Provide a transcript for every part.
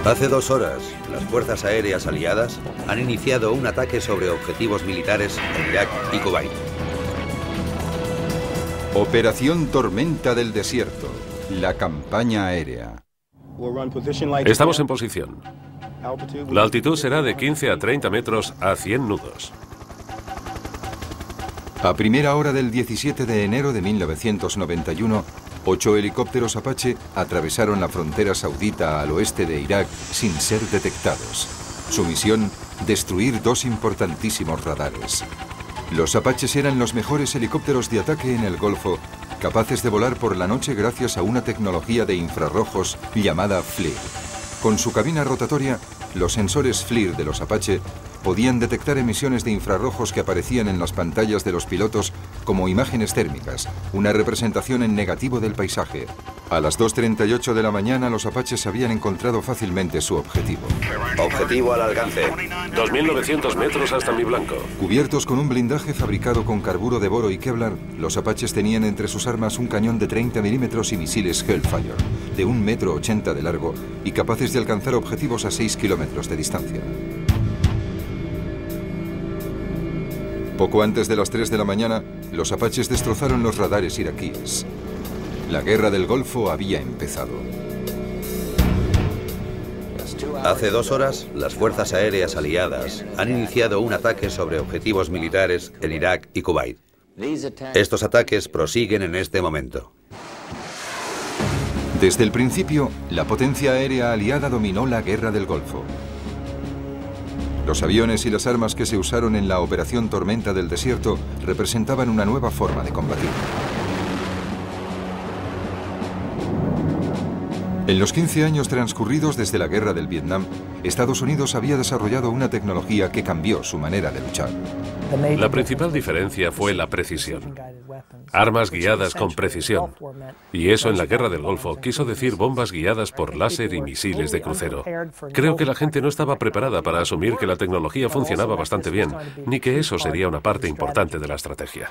Hace 2 horas, las fuerzas aéreas aliadas han iniciado un ataque sobre objetivos militares en Irak y Kuwait. Operación Tormenta del Desierto, la campaña aérea. Estamos en posición. La altitud será de 15 a 30 metros a 100 nudos. A primera hora del 17 de enero de 1991, 8 helicópteros Apache atravesaron la frontera saudita al oeste de Irak sin ser detectados. Su misión, destruir 2 importantísimos radares. Los Apaches eran los mejores helicópteros de ataque en el Golfo, capaces de volar por la noche gracias a una tecnología de infrarrojos llamada FLIR. Con su cabina rotatoria, los sensores FLIR de los Apache podían detectar emisiones de infrarrojos que aparecían en las pantallas de los pilotos como imágenes térmicas, una representación en negativo del paisaje. A las 2:38 de la mañana, los Apaches habían encontrado fácilmente su objetivo. Objetivo al alcance. 2.900 metros hasta mi blanco. Cubiertos con un blindaje fabricado con carburo de boro y Kevlar, los Apaches tenían entre sus armas un cañón de 30 milímetros y misiles Hellfire, de 1,80 m de largo y capaces de alcanzar objetivos a 6 kilómetros de distancia. Poco antes de las 3 de la mañana, los Apaches destrozaron los radares iraquíes. La guerra del Golfo había empezado. Hace 2 horas, las fuerzas aéreas aliadas han iniciado un ataque sobre objetivos militares en Irak y Kuwait. Estos ataques prosiguen en este momento. Desde el principio, la potencia aérea aliada dominó la guerra del Golfo. Los aviones y las armas que se usaron en la Operación Tormenta del Desierto representaban una nueva forma de combatir. En los 15 años transcurridos desde la Guerra del Vietnam, Estados Unidos había desarrollado una tecnología que cambió su manera de luchar. La principal diferencia fue la precisión. Armas guiadas con precisión. Y eso en la Guerra del Golfo quiso decir bombas guiadas por láser y misiles de crucero. Creo que la gente no estaba preparada para asumir que la tecnología funcionaba bastante bien, ni que eso sería una parte importante de la estrategia.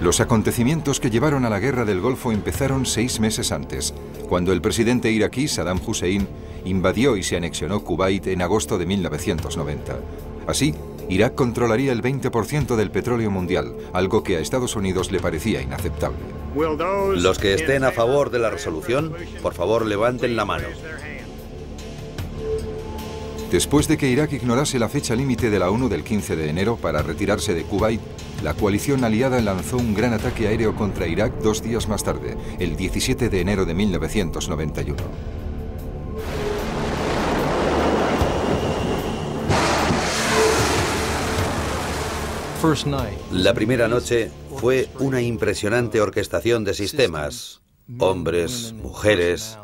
Los acontecimientos que llevaron a la Guerra del Golfo empezaron 6 meses antes, cuando el presidente iraquí Saddam Hussein invadió y se anexionó Kuwait en agosto de 1990. Así, Irak controlaría el 20% del petróleo mundial, algo que a Estados Unidos le parecía inaceptable. Los que estén a favor de la resolución, por favor levanten la mano. Después de que Irak ignorase la fecha límite de la ONU del 15 de enero para retirarse de Kuwait, la coalición aliada lanzó un gran ataque aéreo contra Irak 2 días más tarde, el 17 de enero de 1991. La primera noche fue una impresionante orquestación de sistemas, hombres, mujeres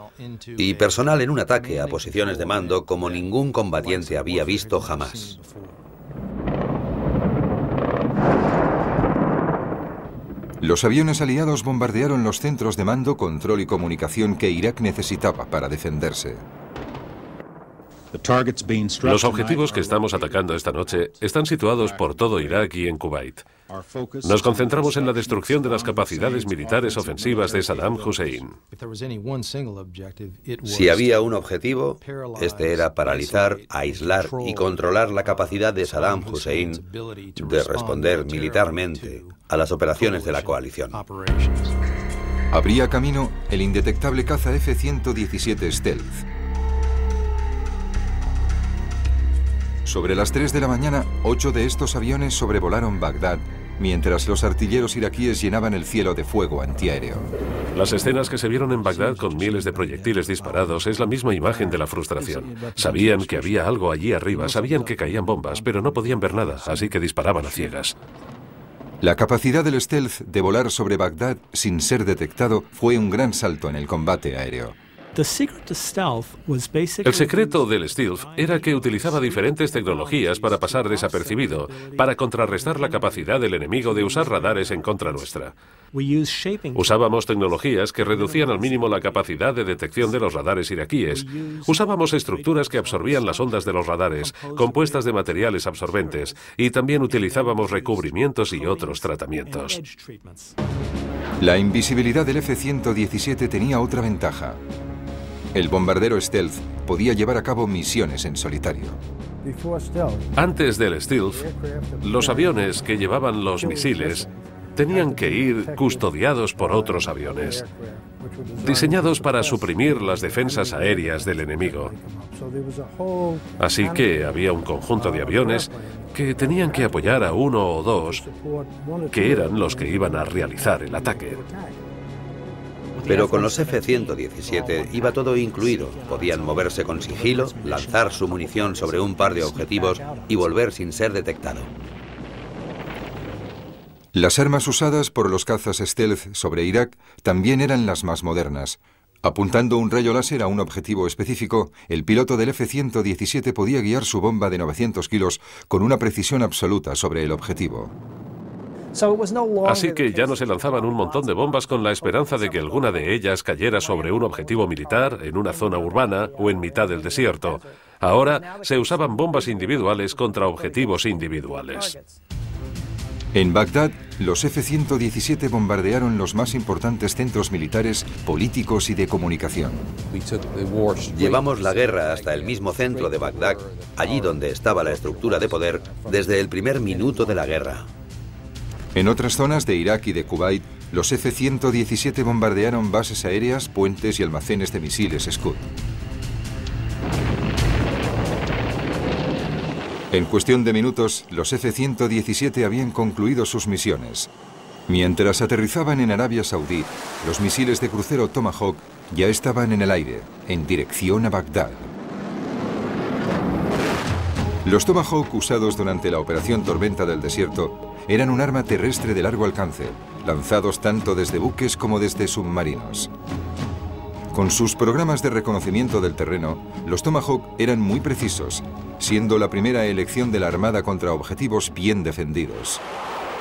y personal en un ataque a posiciones de mando como ningún combatiente había visto jamás. Los aviones aliados bombardearon los centros de mando, control y comunicación que Irak necesitaba para defenderse. Los objetivos que estamos atacando esta noche están situados por todo Irak y en Kuwait. Nos concentramos en la destrucción de las capacidades militares ofensivas de Saddam Hussein. Si había un objetivo, este era paralizar, aislar y controlar la capacidad de Saddam Hussein de responder militarmente a las operaciones de la coalición. Abría camino el indetectable caza F-117 Stealth. Sobre las 3 de la mañana, 8 de estos aviones sobrevolaron Bagdad, mientras los artilleros iraquíes llenaban el cielo de fuego antiaéreo. Las escenas que se vieron en Bagdad con miles de proyectiles disparados es la misma imagen de la frustración. Sabían que había algo allí arriba, sabían que caían bombas, pero no podían ver nada, así que disparaban a ciegas. La capacidad del stealth de volar sobre Bagdad sin ser detectado fue un gran salto en el combate aéreo. El secreto del stealth era que utilizaba diferentes tecnologías para pasar desapercibido, para contrarrestar la capacidad del enemigo de usar radares en contra nuestra. Usábamos tecnologías que reducían al mínimo la capacidad de detección de los radares iraquíes. Usábamos estructuras que absorbían las ondas de los radares, compuestas de materiales absorbentes, y también utilizábamos recubrimientos y otros tratamientos. La invisibilidad del F-117 tenía otra ventaja. El bombardero stealth podía llevar a cabo misiones en solitario. Antes del stealth, los aviones que llevaban los misiles tenían que ir custodiados por otros aviones, diseñados para suprimir las defensas aéreas del enemigo. Así que había un conjunto de aviones que tenían que apoyar a uno o dos, que eran los que iban a realizar el ataque. Pero con los F-117 iba todo incluido. Podían moverse con sigilo, lanzar su munición sobre un par de objetivos y volver sin ser detectado. Las armas usadas por los cazas stealth sobre Irak también eran las más modernas. Apuntando un rayo láser a un objetivo específico, el piloto del F-117 podía guiar su bomba de 900 kilos con una precisión absoluta sobre el objetivo. Así que ya no se lanzaban un montón de bombas con la esperanza de que alguna de ellas cayera sobre un objetivo militar, en una zona urbana o en mitad del desierto. Ahora se usaban bombas individuales contra objetivos individuales. En Bagdad, los F-117 bombardearon los más importantes centros militares, políticos y de comunicación. Llevamos la guerra hasta el mismo centro de Bagdad, allí donde estaba la estructura de poder, desde el primer minuto de la guerra. En otras zonas de Irak y de Kuwait, los F-117 bombardearon bases aéreas, puentes y almacenes de misiles Scud. En cuestión de minutos, los F-117 habían concluido sus misiones. Mientras aterrizaban en Arabia Saudí, los misiles de crucero Tomahawk ya estaban en el aire, en dirección a Bagdad. Los Tomahawk usados durante la Operación Tormenta del Desierto eran un arma terrestre de largo alcance, lanzados tanto desde buques como desde submarinos. Con sus programas de reconocimiento del terreno, los Tomahawk eran muy precisos, siendo la primera elección de la Armada contra objetivos bien defendidos.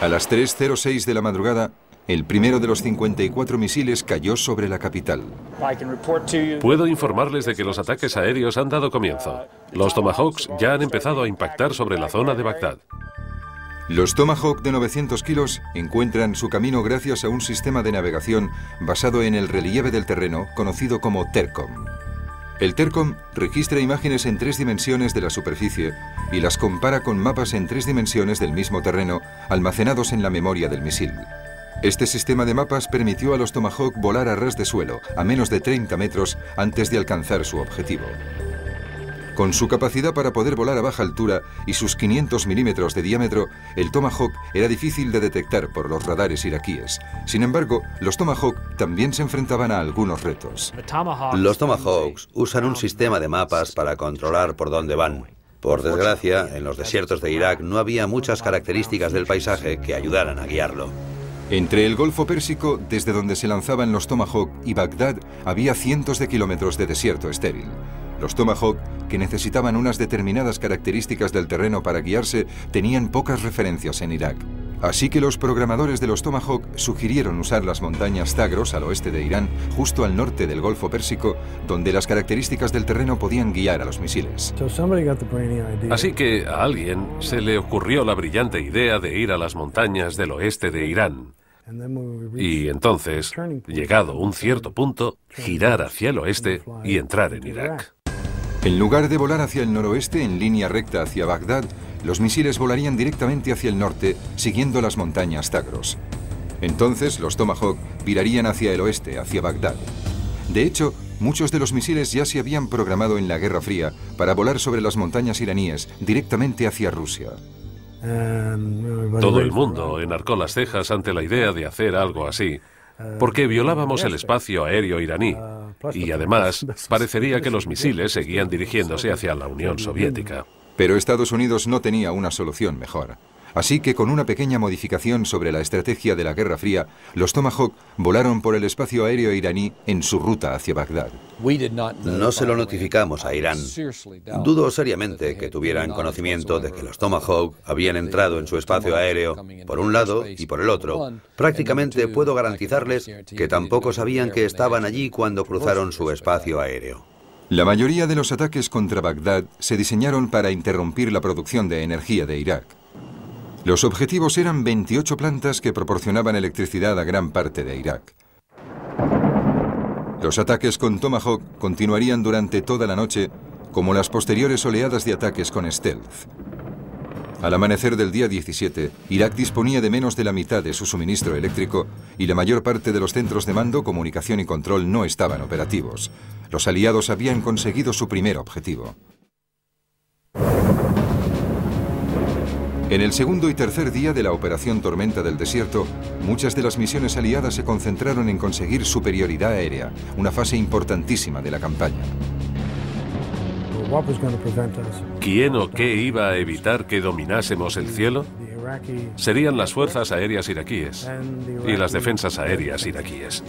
A las 3:06 de la madrugada, el primero de los 54 misiles cayó sobre la capital. Puedo informarles de que los ataques aéreos han dado comienzo. Los Tomahawks ya han empezado a impactar sobre la zona de Bagdad. Los Tomahawk de 900 kilos encuentran su camino gracias a un sistema de navegación basado en el relieve del terreno conocido como TERCOM. El TERCOM registra imágenes en 3 dimensiones de la superficie y las compara con mapas en 3 dimensiones del mismo terreno almacenados en la memoria del misil. Este sistema de mapas permitió a los Tomahawk volar a ras de suelo, a menos de 30 metros antes de alcanzar su objetivo. Con su capacidad para poder volar a baja altura y sus 500 milímetros de diámetro, el Tomahawk era difícil de detectar por los radares iraquíes. Sin embargo, los Tomahawk también se enfrentaban a algunos retos. Los Tomahawks usan un sistema de mapas para controlar por dónde van. Por desgracia, en los desiertos de Irak no había muchas características del paisaje que ayudaran a guiarlo. Entre el Golfo Pérsico, desde donde se lanzaban los Tomahawk, y Bagdad, había cientos de kilómetros de desierto estéril. Los Tomahawk, que necesitaban unas determinadas características del terreno para guiarse, tenían pocas referencias en Irak. Así que los programadores de los Tomahawk sugirieron usar las montañas Zagros al oeste de Irán, justo al norte del Golfo Pérsico, donde las características del terreno podían guiar a los misiles. Así que a alguien se le ocurrió la brillante idea de ir a las montañas del oeste de Irán. Y entonces, llegado un cierto punto, girar hacia el oeste y entrar en Irak. En lugar de volar hacia el noroeste en línea recta hacia Bagdad, los misiles volarían directamente hacia el norte, siguiendo las montañas Zagros. Entonces, los Tomahawk virarían hacia el oeste, hacia Bagdad. De hecho, muchos de los misiles ya se habían programado en la Guerra Fría para volar sobre las montañas iraníes, directamente hacia Rusia. Todo el mundo enarcó las cejas ante la idea de hacer algo así, porque violábamos el espacio aéreo iraní, y además parecería que los misiles seguían dirigiéndose hacia la Unión Soviética. Pero Estados Unidos no tenía una solución mejor. Así que con una pequeña modificación sobre la estrategia de la Guerra Fría, los Tomahawk volaron por el espacio aéreo iraní en su ruta hacia Bagdad. No se lo notificamos a Irán. Dudo seriamente que tuvieran conocimiento de que los Tomahawk habían entrado en su espacio aéreo por un lado y por el otro. Prácticamente puedo garantizarles que tampoco sabían que estaban allí cuando cruzaron su espacio aéreo. La mayoría de los ataques contra Bagdad se diseñaron para interrumpir la producción de energía de Irak. Los objetivos eran 28 plantas que proporcionaban electricidad a gran parte de Irak. Los ataques con Tomahawk continuarían durante toda la noche, como las posteriores oleadas de ataques con Stealth. Al amanecer del día 17, Irak disponía de menos de la mitad de su suministro eléctrico y la mayor parte de los centros de mando, comunicación y control no estaban operativos. Los aliados habían conseguido su primer objetivo. En el segundo y tercer día de la Operación Tormenta del Desierto, muchas de las misiones aliadas se concentraron en conseguir superioridad aérea, una fase importantísima de la campaña. ¿Quién o qué iba a evitar que dominásemos el cielo? Serían las fuerzas aéreas iraquíes y las defensas aéreas iraquíes.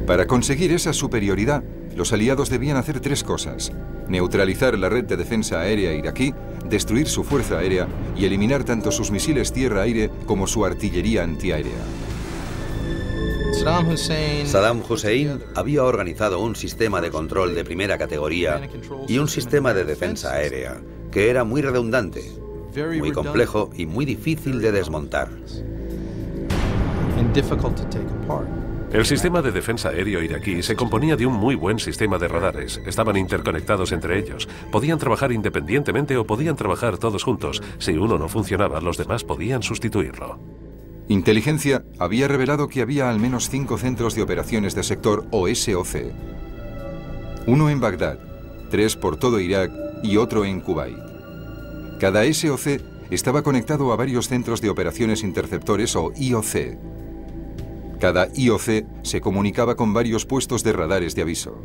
Para conseguir esa superioridad, los aliados debían hacer tres cosas: neutralizar la red de defensa aérea iraquí, destruir su fuerza aérea y eliminar tanto sus misiles tierra-aire como su artillería antiaérea. Saddam Hussein había organizado un sistema de control de primera categoría y un sistema de defensa aérea que era muy redundante, muy complejo y muy difícil de desmontar. El sistema de defensa aéreo iraquí se componía de un muy buen sistema de radares. Estaban interconectados entre ellos. Podían trabajar independientemente o podían trabajar todos juntos. Si uno no funcionaba, los demás podían sustituirlo. Inteligencia había revelado que había al menos 5 centros de operaciones de sector o SOC. Uno en Bagdad, 3 por todo Irak y otro en Kuwait. Cada SOC estaba conectado a varios centros de operaciones interceptores o IOC. Cada IOC se comunicaba con varios puestos de radares de aviso.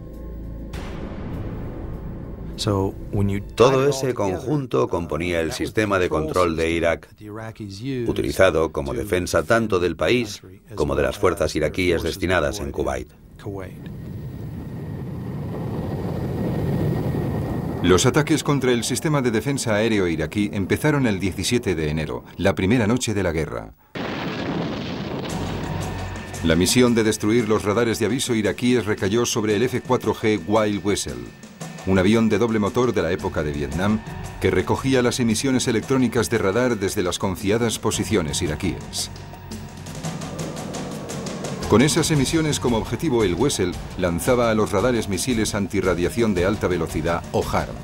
Todo ese conjunto componía el sistema de control de Irak, utilizado como defensa tanto del país como de las fuerzas iraquíes destinadas en Kuwait. Los ataques contra el sistema de defensa aéreo iraquí empezaron el 17 de enero, la primera noche de la guerra. La misión de destruir los radares de aviso iraquíes recayó sobre el F-4G Wild Whistle, un avión de doble motor de la época de Vietnam que recogía las emisiones electrónicas de radar desde las confiadas posiciones iraquíes. Con esas emisiones como objetivo, el Whistle lanzaba a los radares misiles antirradiación de alta velocidad o HARM.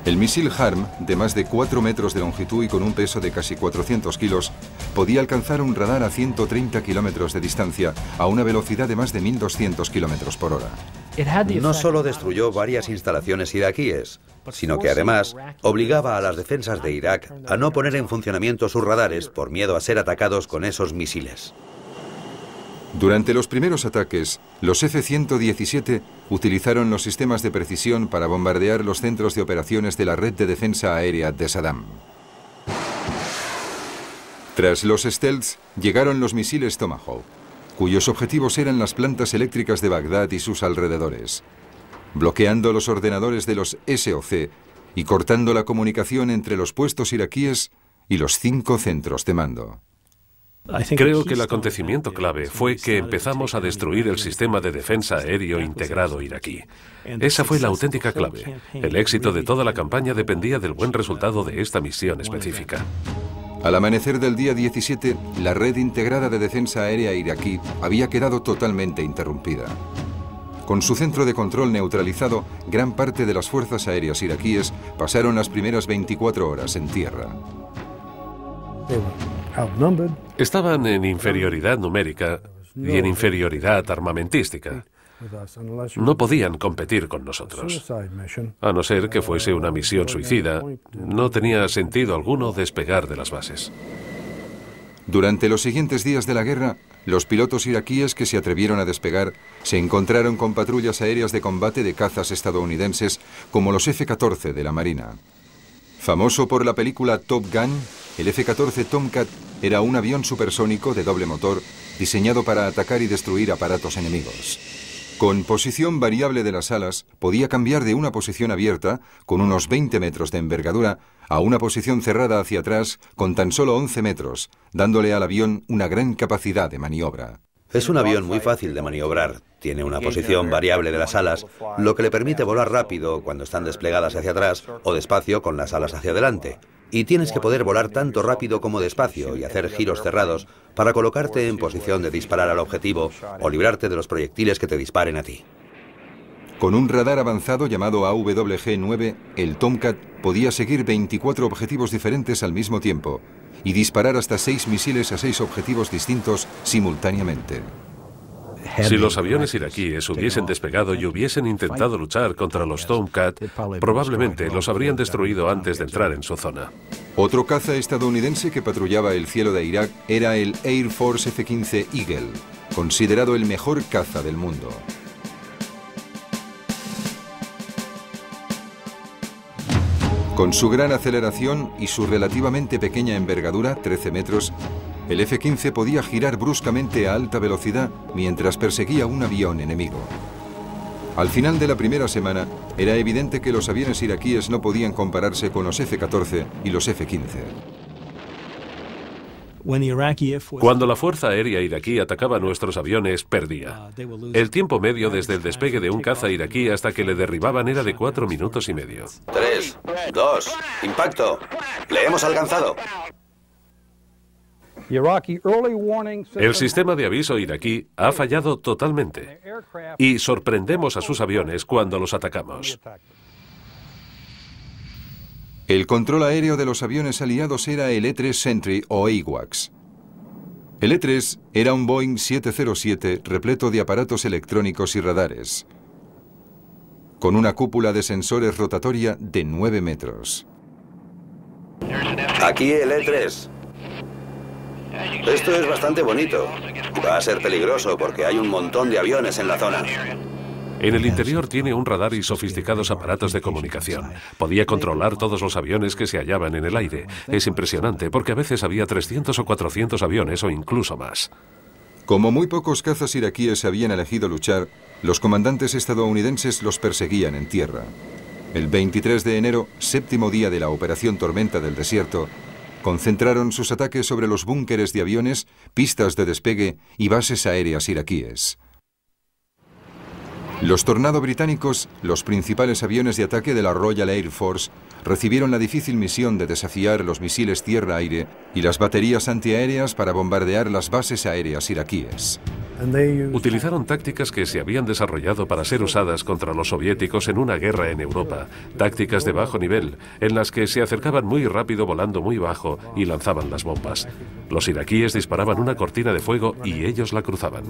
El misil HARM, de más de 4 metros de longitud y con un peso de casi 400 kilos, podía alcanzar un radar a 130 kilómetros de distancia a una velocidad de más de 1.200 kilómetros por hora. No solo destruyó varias instalaciones iraquíes, sino que además obligaba a las defensas de Irak a no poner en funcionamiento sus radares por miedo a ser atacados con esos misiles. Durante los primeros ataques, los F-117 utilizaron los sistemas de precisión para bombardear los centros de operaciones de la red de defensa aérea de Saddam. Tras los Stealths llegaron los misiles Tomahawk, cuyos objetivos eran las plantas eléctricas de Bagdad y sus alrededores, bloqueando los ordenadores de los SOC y cortando la comunicación entre los puestos iraquíes y los 5 centros de mando. Creo que el acontecimiento clave fue que empezamos a destruir el sistema de defensa aéreo integrado iraquí. Esa fue la auténtica clave. El éxito de toda la campaña dependía del buen resultado de esta misión específica. Al amanecer del día 17, la red integrada de defensa aérea iraquí había quedado totalmente interrumpida. Con su centro de control neutralizado, gran parte de las fuerzas aéreas iraquíes pasaron las primeras 24 horas en tierra. Estaban en inferioridad numérica y en inferioridad armamentística. No podían competir con nosotros. A no ser que fuese una misión suicida, no tenía sentido alguno despegar de las bases. Durante los siguientes días de la guerra, los pilotos iraquíes que se atrevieron a despegar se encontraron con patrullas aéreas de combate de cazas estadounidenses como los F-14 de la Marina. Famoso por la película Top Gun, el F-14 Tomcat era un avión supersónico de doble motor diseñado para atacar y destruir aparatos enemigos. Con posición variable de las alas, podía cambiar de una posición abierta, con unos 20 metros de envergadura, a una posición cerrada hacia atrás, con tan solo 11 metros, dándole al avión una gran capacidad de maniobra. Es un avión muy fácil de maniobrar. Tiene una posición variable de las alas, lo que le permite volar rápido cuando están desplegadas hacia atrás o despacio con las alas hacia adelante. Y tienes que poder volar tanto rápido como despacio y hacer giros cerrados para colocarte en posición de disparar al objetivo o librarte de los proyectiles que te disparen a ti. Con un radar avanzado llamado AWG-9, el Tomcat podía seguir 24 objetivos diferentes al mismo tiempo y disparar hasta 6 misiles a 6 objetivos distintos simultáneamente. Si los aviones iraquíes hubiesen despegado y hubiesen intentado luchar contra los Tomcat, probablemente los habrían destruido antes de entrar en su zona. Otro caza estadounidense que patrullaba el cielo de Irak era el Air Force F-15 Eagle, considerado el mejor caza del mundo. Con su gran aceleración y su relativamente pequeña envergadura, 13 metros, el F-15 podía girar bruscamente a alta velocidad mientras perseguía un avión enemigo. Al final de la primera semana, era evidente que los aviones iraquíes no podían compararse con los F-14 y los F-15. Cuando la Fuerza Aérea iraquí atacaba nuestros aviones, perdía. El tiempo medio desde el despegue de un caza iraquí hasta que le derribaban era de 4 minutos y medio. 3, 2, impacto. Le hemos alcanzado. El sistema de aviso iraquí ha fallado totalmente y sorprendemos a sus aviones cuando los atacamos. El control aéreo de los aviones aliados era el E-3 Sentry o AWACS. El E-3 era un Boeing 707 repleto de aparatos electrónicos y radares, con una cúpula de sensores rotatoria de 9 metros. Aquí el E-3. Esto es bastante bonito. Va a ser peligroso porque hay un montón de aviones en la zona. En el interior tiene un radar y sofisticados aparatos de comunicación. Podía controlar todos los aviones que se hallaban en el aire. Es impresionante porque a veces había 300 o 400 aviones o incluso más. Como muy pocos cazas iraquíes habían elegido luchar, los comandantes estadounidenses los perseguían en tierra. El 23 de enero, séptimo día de la Operación Tormenta del Desierto, concentraron sus ataques sobre los búnkeres de aviones, pistas de despegue y bases aéreas iraquíes. Los Tornado británicos, los principales aviones de ataque de la Royal Air Force, recibieron la difícil misión de desafiar los misiles tierra-aire y las baterías antiaéreas para bombardear las bases aéreas iraquíes. Utilizaron tácticas que se habían desarrollado para ser usadas contra los soviéticos en una guerra en Europa, tácticas de bajo nivel, en las que se acercaban muy rápido volando muy bajo y lanzaban las bombas. Los iraquíes disparaban una cortina de fuego y ellos la cruzaban.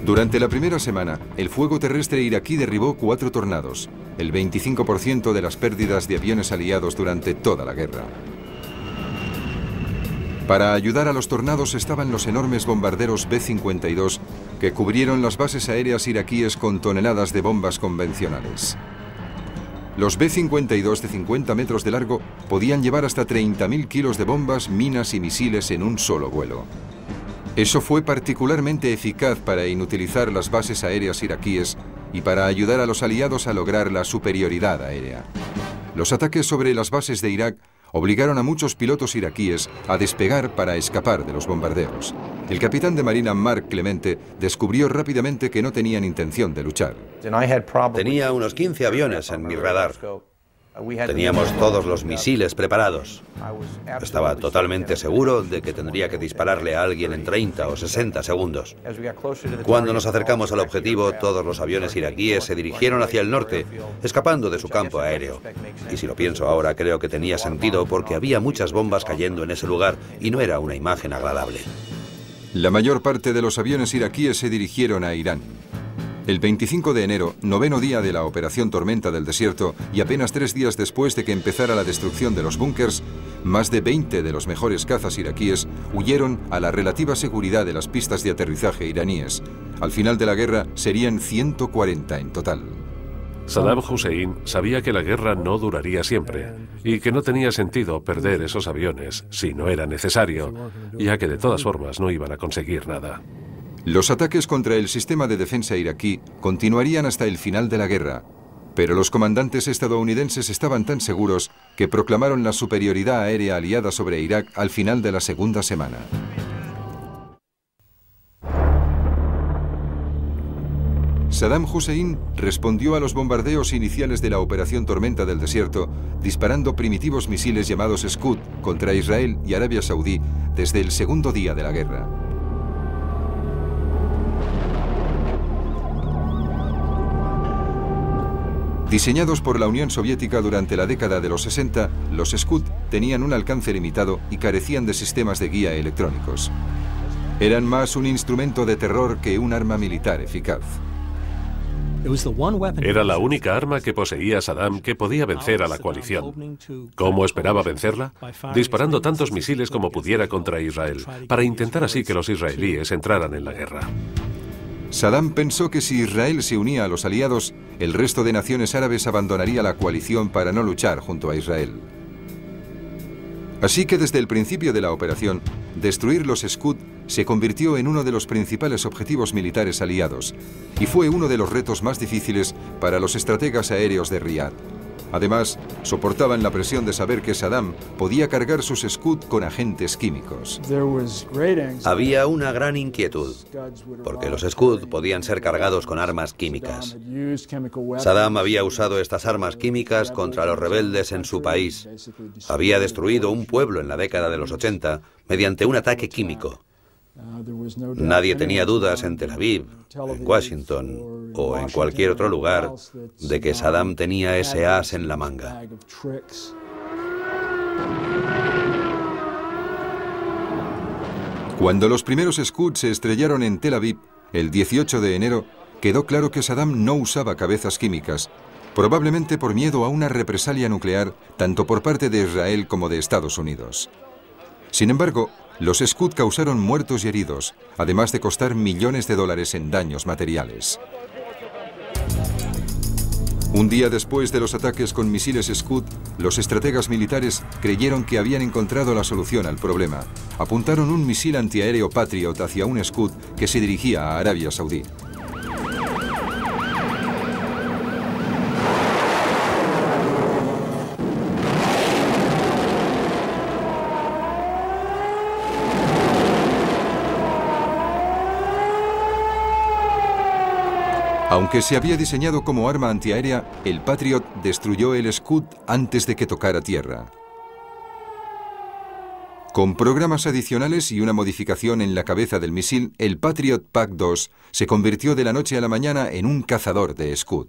Durante la primera semana, el fuego terrestre iraquí derribó 4 Tornados, el 25% de las pérdidas de aviones aliados durante toda la guerra. Para ayudar a los Tornados estaban los enormes bombarderos B-52 que cubrieron las bases aéreas iraquíes con toneladas de bombas convencionales. Los B-52 de 50 metros de largo podían llevar hasta 30.000 kilos de bombas, minas y misiles en un solo vuelo. Eso fue particularmente eficaz para inutilizar las bases aéreas iraquíes y para ayudar a los aliados a lograr la superioridad aérea. Los ataques sobre las bases de Irak obligaron a muchos pilotos iraquíes a despegar para escapar de los bombardeos. El capitán de marina Mark Clemente descubrió rápidamente que no tenían intención de luchar. Tenía unos 15 aviones en mi radar. Teníamos todos los misiles preparados. Estaba totalmente seguro de que tendría que dispararle a alguien en 30 o 60 segundos. Cuando nos acercamos al objetivo, todos los aviones iraquíes se dirigieron hacia el norte, escapando de su campo aéreo. Y si lo pienso ahora, creo que tenía sentido porque había muchas bombas cayendo en ese lugar y no era una imagen agradable. La mayor parte de los aviones iraquíes se dirigieron a Irán. El 25 de enero, noveno día de la Operación Tormenta del Desierto y apenas 3 días después de que empezara la destrucción de los búnkers, más de 20 de los mejores cazas iraquíes huyeron a la relativa seguridad de las pistas de aterrizaje iraníes. Al final de la guerra serían 140 en total. Saddam Hussein sabía que la guerra no duraría siempre y que no tenía sentido perder esos aviones si no era necesario, ya que de todas formas no iban a conseguir nada. Los ataques contra el sistema de defensa iraquí continuarían hasta el final de la guerra, pero los comandantes estadounidenses estaban tan seguros que proclamaron la superioridad aérea aliada sobre Irak al final de la segunda semana. Saddam Hussein respondió a los bombardeos iniciales de la Operación Tormenta del Desierto disparando primitivos misiles llamados Scud contra Israel y Arabia Saudí desde el segundo día de la guerra. Diseñados por la Unión Soviética durante la década de los 60, los Scud tenían un alcance limitado y carecían de sistemas de guía electrónicos. Eran más un instrumento de terror que un arma militar eficaz. Era la única arma que poseía Saddam que podía vencer a la coalición. ¿Cómo esperaba vencerla? Disparando tantos misiles como pudiera contra Israel, para intentar así que los israelíes entraran en la guerra. Saddam pensó que si Israel se unía a los aliados, el resto de naciones árabes abandonaría la coalición para no luchar junto a Israel. Así que desde el principio de la operación, destruir los Scud se convirtió en uno de los principales objetivos militares aliados y fue uno de los retos más difíciles para los estrategas aéreos de Riad. Además, soportaban la presión de saber que Saddam podía cargar sus Scud con agentes químicos. Había una gran inquietud, porque los Scud podían ser cargados con armas químicas. Saddam había usado estas armas químicas contra los rebeldes en su país. Había destruido un pueblo en la década de los 80 mediante un ataque químico. Nadie tenía dudas en Tel Aviv, en Washington o en cualquier otro lugar de que Saddam tenía ese as en la manga. Cuando los primeros Scud se estrellaron en Tel Aviv, el 18 de enero, quedó claro que Saddam no usaba cabezas químicas, probablemente por miedo a una represalia nuclear tanto por parte de Israel como de Estados Unidos. Sin embargo, los Scud causaron muertos y heridos, además de costar millones de dólares en daños materiales. Un día después de los ataques con misiles Scud, los estrategas militares creyeron que habían encontrado la solución al problema. Apuntaron un misil antiaéreo Patriot hacia un Scud que se dirigía a Arabia Saudí. Aunque se había diseñado como arma antiaérea, el Patriot destruyó el Scud antes de que tocara tierra. Con programas adicionales y una modificación en la cabeza del misil, el Patriot PAC-2 se convirtió de la noche a la mañana en un cazador de Scud.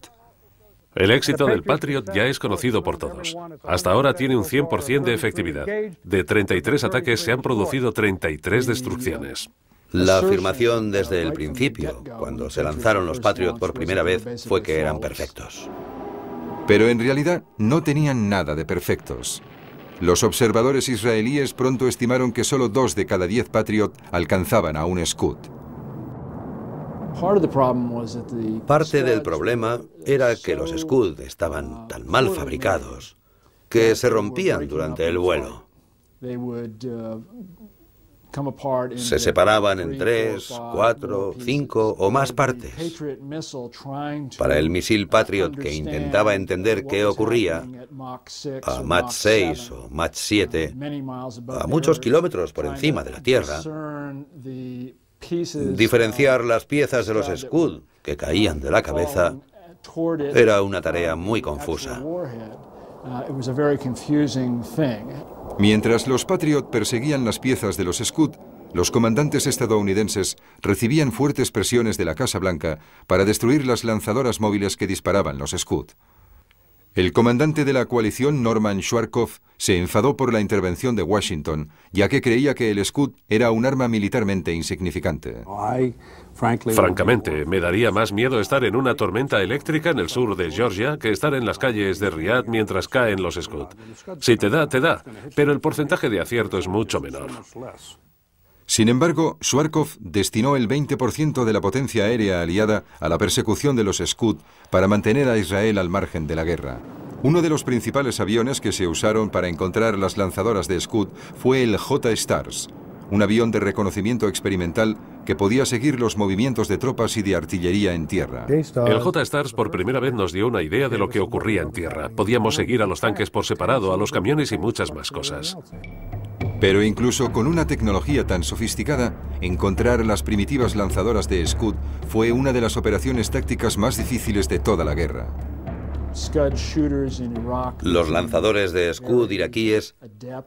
El éxito del Patriot ya es conocido por todos. Hasta ahora tiene un 100% de efectividad. De 33 ataques se han producido 33 destrucciones. La afirmación desde el principio, cuando se lanzaron los Patriot por primera vez, fue que eran perfectos. Pero en realidad no tenían nada de perfectos. Los observadores israelíes pronto estimaron que solo 2 de cada 10 Patriot alcanzaban a un Scud. Parte del problema era que los Scud estaban tan mal fabricados que se rompían durante el vuelo. Se separaban en 3, 4, 5 o más partes. Para el misil Patriot que intentaba entender qué ocurría, a Mach 6 o Mach 7, a muchos kilómetros por encima de la Tierra, diferenciar las piezas de los Scud que caían de la cabeza era una tarea muy confusa. Mientras los Patriot perseguían las piezas de los Scud, los comandantes estadounidenses recibían fuertes presiones de la Casa Blanca para destruir las lanzadoras móviles que disparaban los Scud. El comandante de la coalición, Norman Schwarzkopf, se enfadó por la intervención de Washington, ya que creía que el Scud era un arma militarmente insignificante. Francamente, me daría más miedo estar en una tormenta eléctrica en el sur de Georgia que estar en las calles de Riad mientras caen los Scud. Si te da, pero el porcentaje de acierto es mucho menor. Sin embargo, Schwarzkopf destinó el 20% de la potencia aérea aliada a la persecución de los Scud para mantener a Israel al margen de la guerra. Uno de los principales aviones que se usaron para encontrar las lanzadoras de Scud fue el J-Stars, un avión de reconocimiento experimental que podía seguir los movimientos de tropas y de artillería en tierra. El J-Stars por primera vez nos dio una idea de lo que ocurría en tierra. Podíamos seguir a los tanques por separado, a los camiones y muchas más cosas. Pero incluso con una tecnología tan sofisticada, encontrar las primitivas lanzadoras de Scud fue una de las operaciones tácticas más difíciles de toda la guerra. Los lanzadores de Scud iraquíes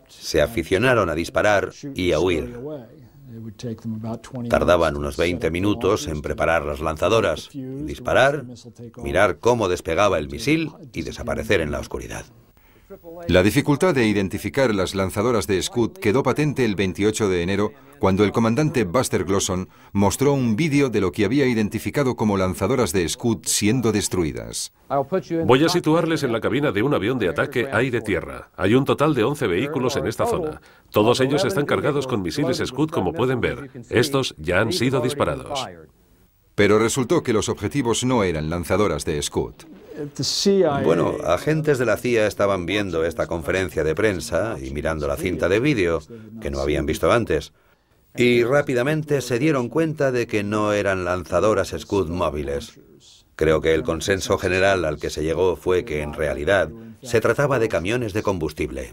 se aficionaron a disparar y a huir. Tardaban unos 20 minutos en preparar las lanzadoras, disparar, mirar cómo despegaba el misil y desaparecer en la oscuridad. La dificultad de identificar las lanzadoras de Scud quedó patente el 28 de enero cuando el comandante Buster Glosson mostró un vídeo de lo que había identificado como lanzadoras de Scud siendo destruidas. Voy a situarles en la cabina de un avión de ataque aire-tierra. Hay un total de 11 vehículos en esta zona. Todos ellos están cargados con misiles Scud, como pueden ver. Estos ya han sido disparados. Pero resultó que los objetivos no eran lanzadoras de Scud. Bueno, agentes de la CIA estaban viendo esta conferencia de prensa y mirando la cinta de vídeo, que no habían visto antes, y rápidamente se dieron cuenta de que no eran lanzadoras Scud móviles. Creo que el consenso general al que se llegó fue que en realidad se trataba de camiones de combustible.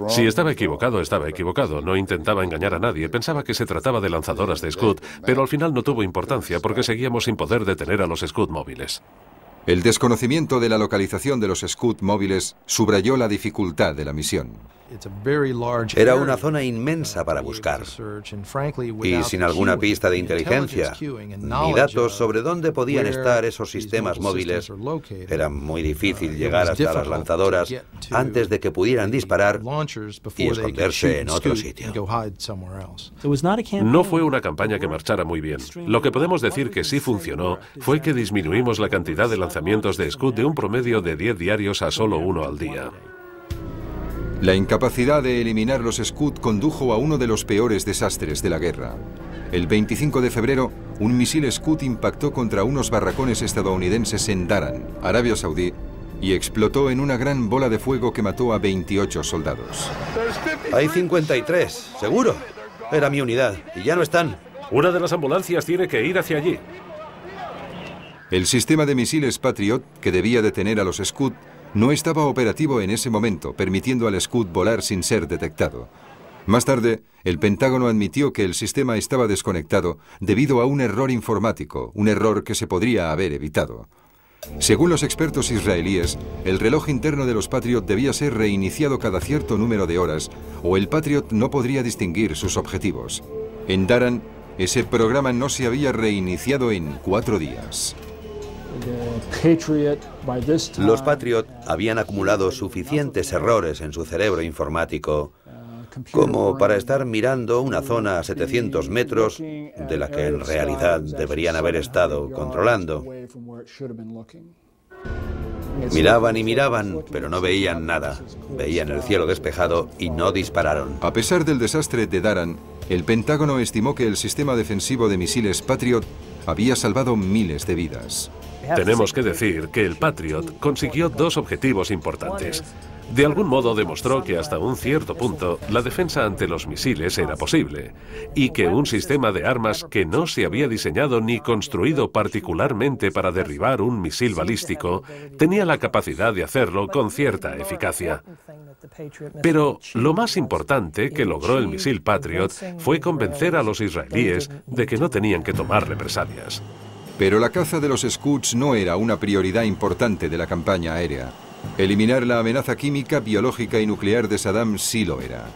Si estaba equivocado, estaba equivocado. No intentaba engañar a nadie. Pensaba que se trataba de lanzadoras de Scud, pero al final no tuvo importancia porque seguíamos sin poder detener a los Scud móviles. El desconocimiento de la localización de los Scud móviles subrayó la dificultad de la misión. Era una zona inmensa para buscar, y sin alguna pista de inteligencia, ni datos sobre dónde podían estar esos sistemas móviles, era muy difícil llegar hasta las lanzadoras antes de que pudieran disparar y esconderse en otro sitio. No fue una campaña que marchara muy bien. Lo que podemos decir que sí funcionó fue que disminuimos la cantidad de lanzamientos de Scud de un promedio de 10 diarios a solo 1 al día. La incapacidad de eliminar los Scud condujo a uno de los peores desastres de la guerra. El 25 de febrero, un misil Scud impactó contra unos barracones estadounidenses en Daran, Arabia Saudí, y explotó en una gran bola de fuego que mató a 28 soldados. Hay 53, seguro. Era mi unidad, y ya no están. Una de las ambulancias tiene que ir hacia allí. El sistema de misiles Patriot, que debía detener a los Scud, no estaba operativo en ese momento, permitiendo al Scud volar sin ser detectado. Más tarde, el Pentágono admitió que el sistema estaba desconectado debido a un error informático, un error que se podría haber evitado. Según los expertos israelíes, el reloj interno de los Patriot debía ser reiniciado cada cierto número de horas, o el Patriot no podría distinguir sus objetivos. En Daran, ese programa no se había reiniciado en 4 días. Los Patriot habían acumulado suficientes errores en su cerebro informático como para estar mirando una zona a 700 metros de la que en realidad deberían haber estado controlando. Miraban y miraban, pero no veían nada. Veían el cielo despejado y no dispararon. A pesar del desastre de Daran, el Pentágono estimó que el sistema defensivo de misiles Patriot había salvado miles de vidas. Tenemos que decir que el Patriot consiguió 2 objetivos importantes. De algún modo demostró que hasta un cierto punto la defensa ante los misiles era posible y que un sistema de armas que no se había diseñado ni construido particularmente para derribar un misil balístico tenía la capacidad de hacerlo con cierta eficacia. Pero lo más importante que logró el misil Patriot fue convencer a los israelíes de que no tenían que tomar represalias. Pero la caza de los Scuds no era una prioridad importante de la campaña aérea. Eliminar la amenaza química, biológica y nuclear de Saddam sí lo era.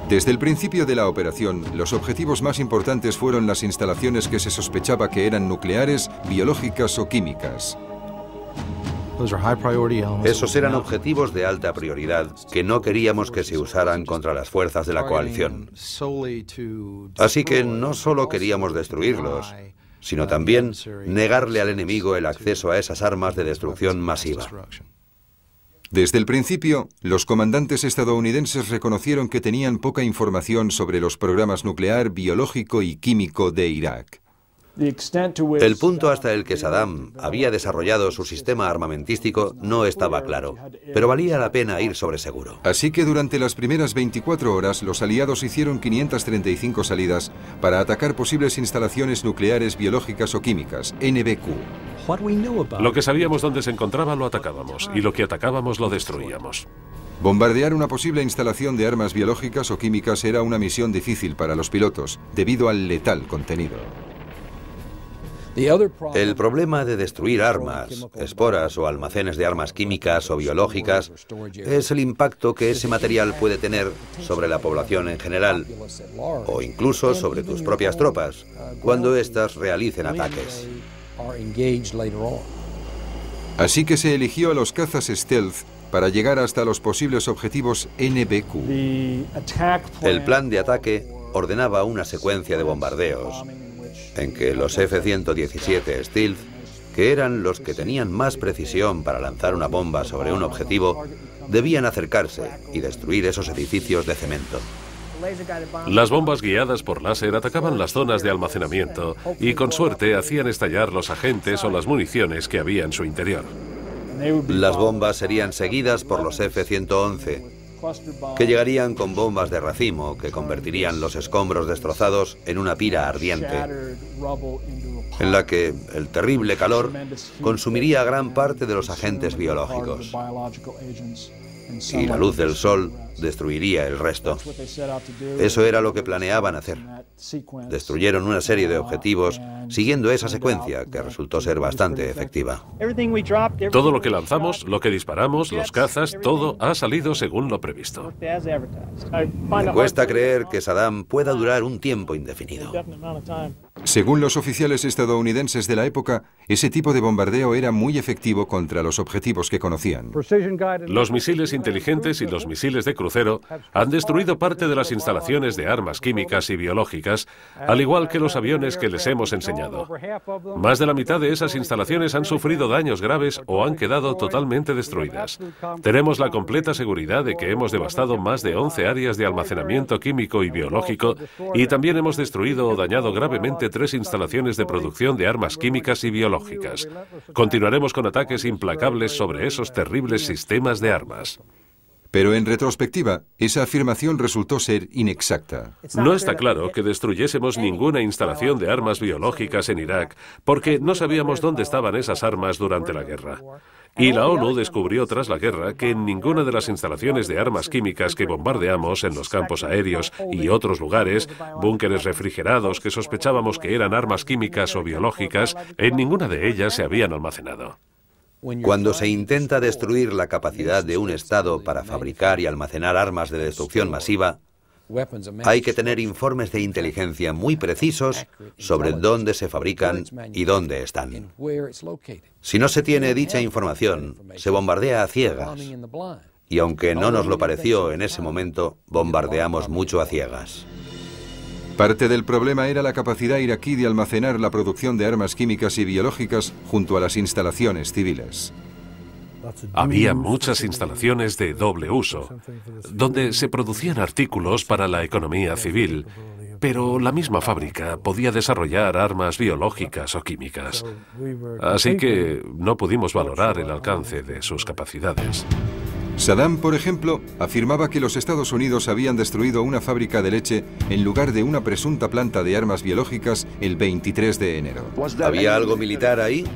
Desde el principio de la operación, los objetivos más importantes fueron las instalaciones que se sospechaba que eran nucleares, biológicas o químicas. Esos eran objetivos de alta prioridad que no queríamos que se usaran contra las fuerzas de la coalición. Así que no solo queríamos destruirlos, sino también negarle al enemigo el acceso a esas armas de destrucción masiva. Desde el principio, los comandantes estadounidenses reconocieron que tenían poca información sobre los programas nuclear, biológico y químico de Irak. El punto hasta el que Saddam había desarrollado su sistema armamentístico no estaba claro, pero valía la pena ir sobre seguro. Así que durante las primeras 24 horas, los aliados hicieron 535 salidas para atacar posibles instalaciones nucleares, biológicas o químicas, NBQ. Lo que sabíamos dónde se encontraba lo atacábamos, y lo que atacábamos lo destruíamos. Bombardear una posible instalación de armas biológicas o químicas era una misión difícil para los pilotos, debido al letal contenido. El problema de destruir armas, esporas o almacenes de armas químicas o biológicas es el impacto que ese material puede tener sobre la población en general, o incluso sobre tus propias tropas, cuando éstas realicen ataques. Así que se eligió a los cazas stealth para llegar hasta los posibles objetivos NBQ. El plan de ataque ordenaba una secuencia de bombardeos en que los F-117 Stealth, que eran los que tenían más precisión para lanzar una bomba sobre un objetivo, debían acercarse y destruir esos edificios de cemento. Las bombas guiadas por láser atacaban las zonas de almacenamiento y con suerte hacían estallar los agentes o las municiones que había en su interior. Las bombas serían seguidas por los F-111, que llegarían con bombas de racimo que convertirían los escombros destrozados en una pira ardiente, en la que el terrible calor consumiría gran parte de los agentes biológicos. Y la luz del sol destruiría el resto. Eso era lo que planeaban hacer. Destruyeron una serie de objetivos siguiendo esa secuencia, que resultó ser bastante efectiva. Todo lo que lanzamos, lo que disparamos, los cazas, todo ha salido según lo previsto. Me cuesta creer que Saddam pueda durar un tiempo indefinido. Según los oficiales estadounidenses de la época, ese tipo de bombardeo era muy efectivo contra los objetivos que conocían. Los misiles inteligentes y los misiles de crucero han destruido parte de las instalaciones de armas químicas y biológicas, al igual que los aviones que les hemos enseñado. Más de la mitad de esas instalaciones han sufrido daños graves o han quedado totalmente destruidas. Tenemos la completa seguridad de que hemos devastado más de 11 áreas de almacenamiento químico y biológico y también hemos destruido o dañado gravemente 3 instalaciones de producción de armas químicas y biológicas. Continuaremos con ataques implacables sobre esos terribles sistemas de armas. Pero en retrospectiva, esa afirmación resultó ser inexacta. No está claro que destruyésemos ninguna instalación de armas biológicas en Irak, porque no sabíamos dónde estaban esas armas durante la guerra. Y la ONU descubrió tras la guerra que en ninguna de las instalaciones de armas químicas que bombardeamos en los campos aéreos y otros lugares, búnkeres refrigerados que sospechábamos que eran armas químicas o biológicas, en ninguna de ellas se habían almacenado. Cuando se intenta destruir la capacidad de un Estado para fabricar y almacenar armas de destrucción masiva, hay que tener informes de inteligencia muy precisos sobre dónde se fabrican y dónde están. Si no se tiene dicha información, se bombardea a ciegas. Y aunque no nos lo pareció en ese momento, bombardeamos mucho a ciegas. Parte del problema era la capacidad iraquí de almacenar la producción de armas químicas y biológicas junto a las instalaciones civiles. Había muchas instalaciones de doble uso, donde se producían artículos para la economía civil, pero la misma fábrica podía desarrollar armas biológicas o químicas. Así que no pudimos valorar el alcance de sus capacidades. Saddam, por ejemplo, afirmaba que los Estados Unidos habían destruido una fábrica de leche en lugar de una presunta planta de armas biológicas el 23 de enero. ¿Había algo militar ahí?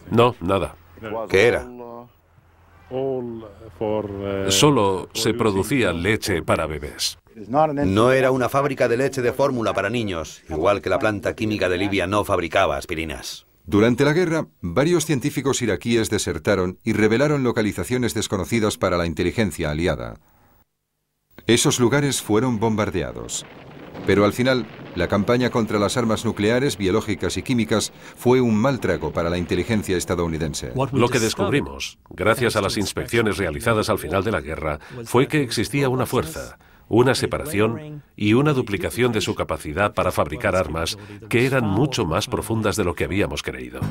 No, nada. ¿Qué era? Solo se producía leche para bebés. No era una fábrica de leche de fórmula para niños, igual que la planta química de Libia no fabricaba aspirinas. Durante la guerra, varios científicos iraquíes desertaron y revelaron localizaciones desconocidas para la inteligencia aliada. Esos lugares fueron bombardeados. Pero al final, la campaña contra las armas nucleares, biológicas y químicas fue un mal trago para la inteligencia estadounidense. Lo que descubrimos, gracias a las inspecciones realizadas al final de la guerra, fue que existía una fuerza, una separación y una duplicación de su capacidad para fabricar armas que eran mucho más profundas de lo que habíamos creído.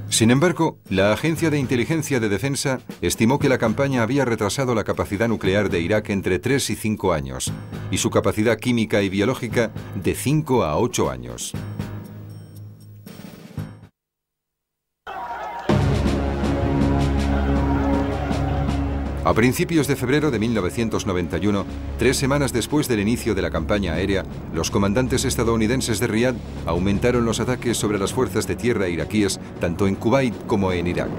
Sin embargo, la Agencia de Inteligencia de Defensa estimó que la campaña había retrasado la capacidad nuclear de Irak entre 3 y 5 años, y su capacidad química y biológica de 5 a 8 años. A principios de febrero de 1991, 3 semanas después del inicio de la campaña aérea, los comandantes estadounidenses de Riad aumentaron los ataques sobre las fuerzas de tierra iraquíes tanto en Kuwait como en Irak.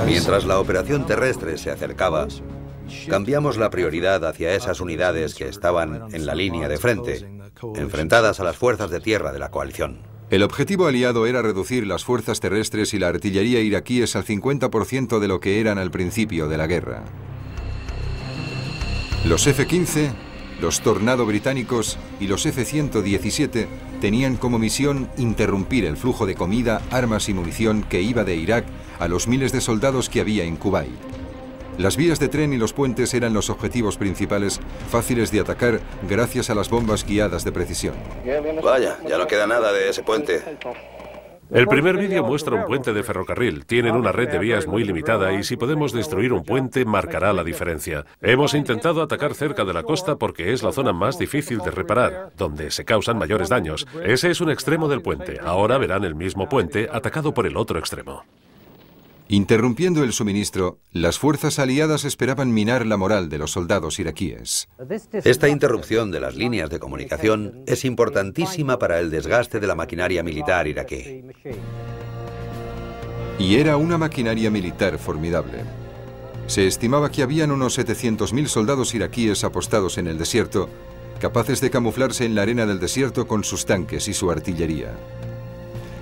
Mientras la operación terrestre se acercaba, cambiamos la prioridad hacia esas unidades que estaban en la línea de frente, enfrentadas a las fuerzas de tierra de la coalición. El objetivo aliado era reducir las fuerzas terrestres y la artillería iraquíes al 50% de lo que eran al principio de la guerra. Los F-15, los Tornado británicos y los F-117 tenían como misión interrumpir el flujo de comida, armas y munición que iba de Irak a los miles de soldados que había en Kuwait. Las vías de tren y los puentes eran los objetivos principales, fáciles de atacar gracias a las bombas guiadas de precisión. Vaya, ya no queda nada de ese puente. El primer vídeo muestra un puente de ferrocarril. Tienen una red de vías muy limitada y si podemos destruir un puente marcará la diferencia. Hemos intentado atacar cerca de la costa porque es la zona más difícil de reparar, donde se causan mayores daños. Ese es un extremo del puente. Ahora verán el mismo puente atacado por el otro extremo. Interrumpiendo el suministro, las fuerzas aliadas esperaban minar la moral de los soldados iraquíes. Esta interrupción de las líneas de comunicación es importantísima para el desgaste de la maquinaria militar iraquí. Y era una maquinaria militar formidable. Se estimaba que habían unos 700.000 soldados iraquíes apostados en el desierto, capaces de camuflarse en la arena del desierto con sus tanques y su artillería.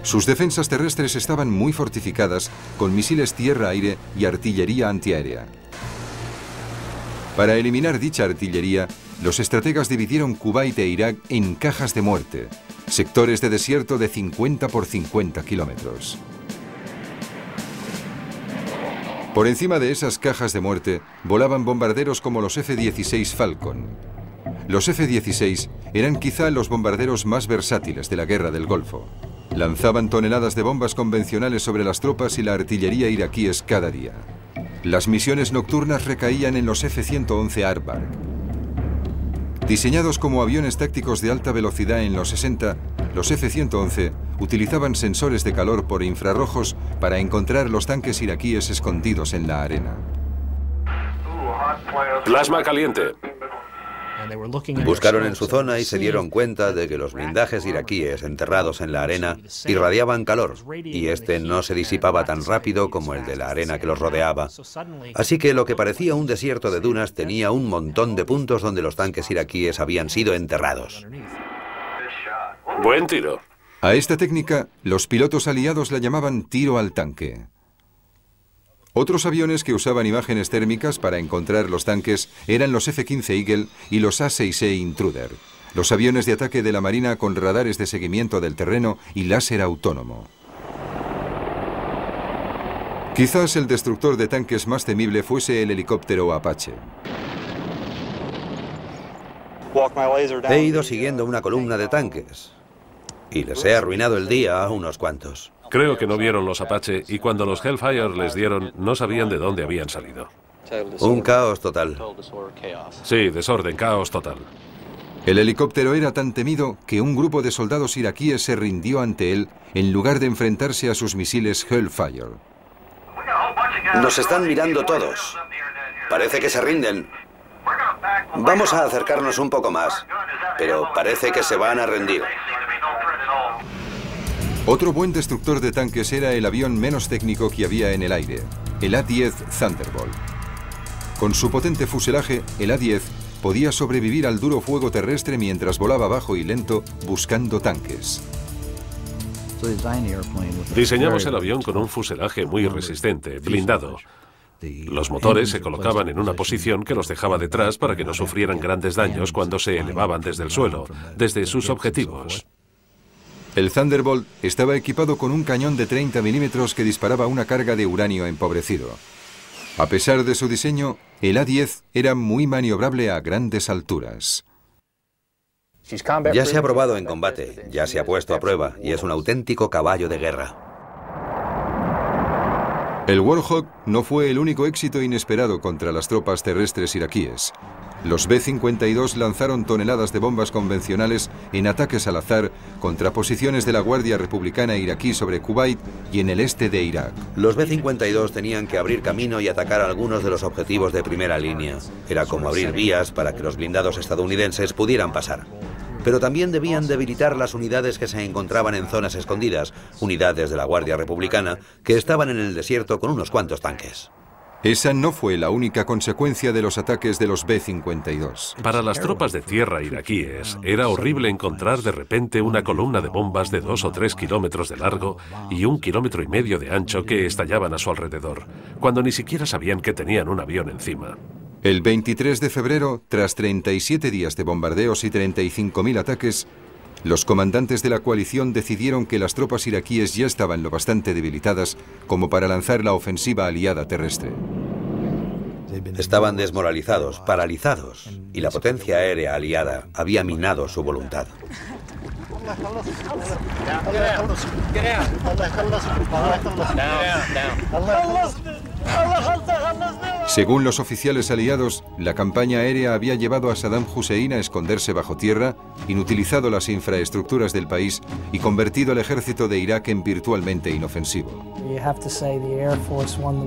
Sus defensas terrestres estaban muy fortificadas con misiles tierra-aire y artillería antiaérea. Para eliminar dicha artillería, los estrategas dividieron Kuwait e Irak en cajas de muerte, sectores de desierto de 50 por 50 kilómetros. Por encima de esas cajas de muerte volaban bombarderos como los F-16 Falcon. Los F-16 eran quizá los bombarderos más versátiles de la Guerra del Golfo. Lanzaban toneladas de bombas convencionales sobre las tropas y la artillería iraquíes cada día. Las misiones nocturnas recaían en los F-111 Aardvark. Diseñados como aviones tácticos de alta velocidad en los 60, los F-111 utilizaban sensores de calor por infrarrojos para encontrar los tanques iraquíes escondidos en la arena. Plasma caliente. Buscaron en su zona y se dieron cuenta de que los blindajes iraquíes enterrados en la arena irradiaban calor, y este no se disipaba tan rápido como el de la arena que los rodeaba. Así que lo que parecía un desierto de dunas tenía un montón de puntos donde los tanques iraquíes habían sido enterrados. Buen tiro. A esta técnica, los pilotos aliados la llamaban tiro al tanque. Otros aviones que usaban imágenes térmicas para encontrar los tanques eran los F-15 Eagle y los A-6E Intruder, los aviones de ataque de la Marina con radares de seguimiento del terreno y láser autónomo. Quizás el destructor de tanques más temible fuese el helicóptero Apache. He ido siguiendo una columna de tanques y les he arruinado el día a unos cuantos. Creo que no vieron los Apache y cuando los Hellfire les dieron, no sabían de dónde habían salido. Un caos total. Sí, desorden, caos total. El helicóptero era tan temido que un grupo de soldados iraquíes se rindió ante él en lugar de enfrentarse a sus misiles Hellfire. Nos están mirando todos. Parece que se rinden. Vamos a acercarnos un poco más, pero parece que se van a rendir. Otro buen destructor de tanques era el avión menos técnico que había en el aire, el A-10 Thunderbolt. Con su potente fuselaje, el A-10 podía sobrevivir al duro fuego terrestre mientras volaba bajo y lento buscando tanques. Diseñamos el avión con un fuselaje muy resistente, blindado. Los motores se colocaban en una posición que los dejaba detrás para que no sufrieran grandes daños cuando se elevaban desde el suelo, desde sus objetivos. El Thunderbolt estaba equipado con un cañón de 30 milímetros que disparaba una carga de uranio empobrecido. A pesar de su diseño, el A-10 era muy maniobrable a grandes alturas. Ya se ha probado en combate, ya se ha puesto a prueba y es un auténtico caballo de guerra. El Warhawk no fue el único éxito inesperado contra las tropas terrestres iraquíes. Los B-52 lanzaron toneladas de bombas convencionales en ataques al azar contra posiciones de la Guardia Republicana iraquí sobre Kuwait y en el este de Irak. Los B-52 tenían que abrir camino y atacar algunos de los objetivos de primera línea. Era como abrir vías para que los blindados estadounidenses pudieran pasar. Pero también debían debilitar las unidades que se encontraban en zonas escondidas, unidades de la Guardia Republicana que estaban en el desierto con unos cuantos tanques. Esa no fue la única consecuencia de los ataques de los B-52. Para las tropas de tierra iraquíes, era horrible encontrar de repente una columna de bombas de 2 o 3 kilómetros de largo y 1,5 kilómetros de ancho que estallaban a su alrededor, cuando ni siquiera sabían que tenían un avión encima. El 23 de febrero, tras 37 días de bombardeos y 35.000 ataques, los comandantes de la coalición decidieron que las tropas iraquíes ya estaban lo bastante debilitadas como para lanzar la ofensiva aliada terrestre. Estaban desmoralizados, paralizados, y la potencia aérea aliada había minado su voluntad. Según los oficiales aliados, la campaña aérea había llevado a Saddam Hussein a esconderse bajo tierra, inutilizado las infraestructuras del país y convertido al ejército de Irak en virtualmente inofensivo.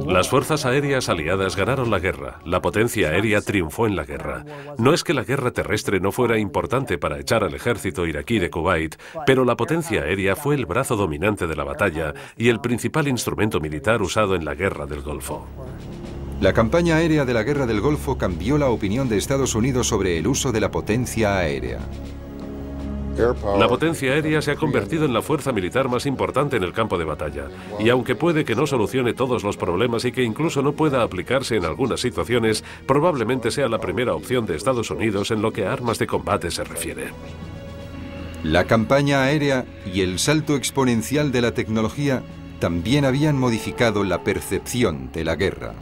Las fuerzas aéreas aliadas ganaron la guerra. La potencia aérea triunfó en la guerra. No es que la guerra terrestre no fuera importante para echar al ejército iraquí de Kuwait, pero la potencia aérea fue el brazo dominante de la batalla y el principal instrumento militar usado en la guerra del Golfo. La campaña aérea de la Guerra del Golfo cambió la opinión de Estados Unidos sobre el uso de la potencia aérea. La potencia aérea se ha convertido en la fuerza militar más importante en el campo de batalla, y aunque puede que no solucione todos los problemas y que incluso no pueda aplicarse en algunas situaciones, probablemente sea la primera opción de Estados Unidos en lo que a armas de combate se refiere. La campaña aérea y el salto exponencial de la tecnología también habían modificado la percepción de la guerra.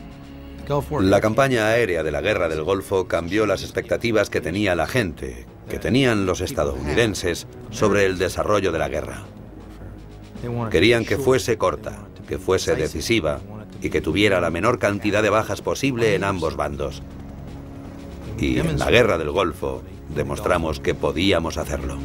La campaña aérea de la Guerra del Golfo cambió las expectativas que tenía la gente, que tenían los estadounidenses, sobre el desarrollo de la guerra. Querían que fuese corta, que fuese decisiva y que tuviera la menor cantidad de bajas posible en ambos bandos. Y en la Guerra del Golfo demostramos que podíamos hacerlo.